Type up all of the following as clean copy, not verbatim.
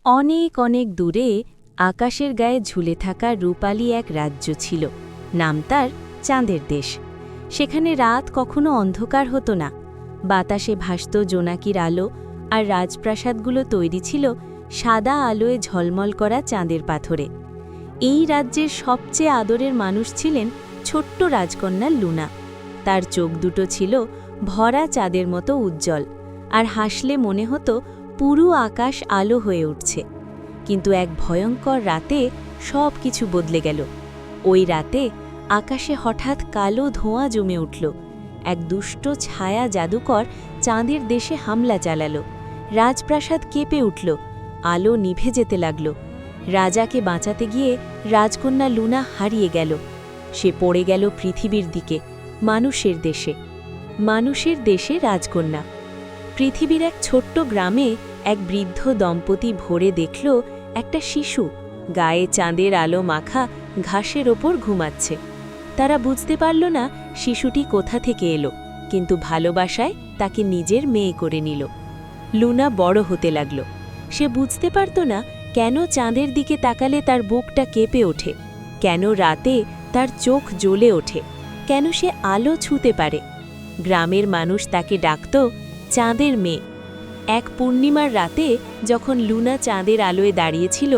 অনেক অনেক দূরে আকাশের গায়ে ঝুলে থাকা রূপালী এক রাজ্য ছিল। নাম তার চাঁদের দেশ। সেখানে রাত কখনো অন্ধকার হতো না। বাতাসে ভাসত জোনাকির আলো, আর রাজপ্রাসাদগুলো তৈরি ছিল সাদা আলোয় ঝলমল করা চাঁদের পাথরে। এই রাজ্যের সবচেয়ে আদরের মানুষ ছিলেন ছোট্ট রাজকন্যা লুনা। তার চোখ দুটো ছিল ভরা চাঁদের মতো উজ্জ্বল, আর হাসলে মনে হতো পুরো আকাশ আলো হয়ে উঠছে। কিন্তু এক ভয়ঙ্কর রাতে সব কিছু বদলে গেল। ওই রাতে আকাশে হঠাৎ কালো ধোঁয়া জমে উঠল। এক দুষ্ট ছায়া জাদুকর চাঁদের দেশে হামলা চালালো। রাজপ্রাসাদ কেঁপে উঠল, আলো নিভে যেতে লাগল। রাজাকে বাঁচাতে গিয়ে রাজকন্যা লুনা হারিয়ে গেল। সে পড়ে গেল পৃথিবীর দিকে, মানুষের দেশে। মানুষের দেশে রাজকন্যা। পৃথিবীর এক ছোট্ট গ্রামে এক বৃদ্ধ দম্পতি ভোরে দেখল একটা শিশু গায়ে চাঁদের আলো মাখা ঘাসের ওপর ঘুমাচ্ছে। তারা বুঝতে পারল না শিশুটি কোথা থেকে এলো, কিন্তু ভালোবাসায় তাকে নিজের মেয়ে করে নিল। লুনা বড় হতে লাগল। সে বুঝতে পারত না কেন চাঁদের দিকে তাকালে তার বুকটা কেঁপে ওঠে, কেন রাতে তার চোখ জ্বলে ওঠে, কেন সে আলো ছুঁতে পারে। গ্রামের মানুষ তাকে ডাকত চাঁদের মেয়ে। এক পূর্ণিমার রাতে যখন লুনা চাঁদের আলোয় দাঁড়িয়েছিল,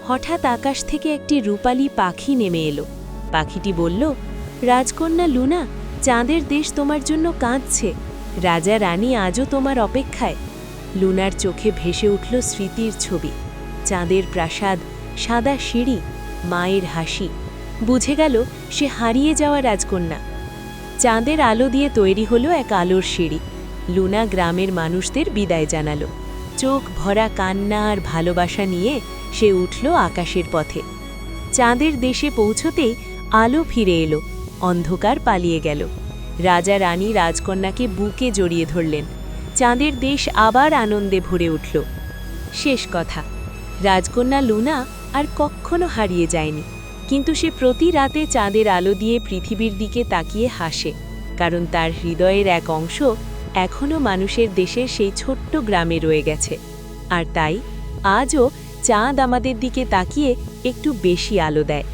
হঠাৎ আকাশ থেকে একটি রূপালী পাখি নেমে এলো। পাখিটি বলল, রাজকন্যা লুনা, চাঁদের দেশ তোমার জন্য কাঁদছে। রাজা রানী আজও তোমার অপেক্ষায়। লুনার চোখে ভেসে উঠল স্মৃতির ছবি, চাঁদের প্রাসাদ, সাদা সিঁড়ি, মায়ের হাসি। বুঝে গেল সে হারিয়ে যাওয়া রাজকন্যা। চাঁদের আলো দিয়ে তৈরি হলো এক আলোর সিঁড়ি। লুনা গ্রামের মানুষদের বিদায় জানালো। চোখ ভরা কান্না আর ভালোবাসা নিয়ে সে উঠল আকাশের পথে। চাঁদের দেশে পৌঁছতেই আলো ফিরে এলো, অন্ধকার পালিয়ে গেল। রাজা রানী রাজকন্যাকে বুকে জড়িয়ে ধরলেন। চাঁদের দেশ আবার আনন্দে ভরে উঠল। শেষ কথা, রাজকন্যা লুনা আর কখনো হারিয়ে যায়নি, কিন্তু সে প্রতি রাতে চাঁদের আলো দিয়ে পৃথিবীর দিকে তাকিয়ে হাসে, কারণ তার হৃদয়ের এক অংশ এখনও মানুষের দেশের সেই ছোট্ট গ্রামে রয়ে গেছে। আর তাই আজও চাঁদ আমাদের দিকে তাকিয়ে একটু বেশি আলো দেয়।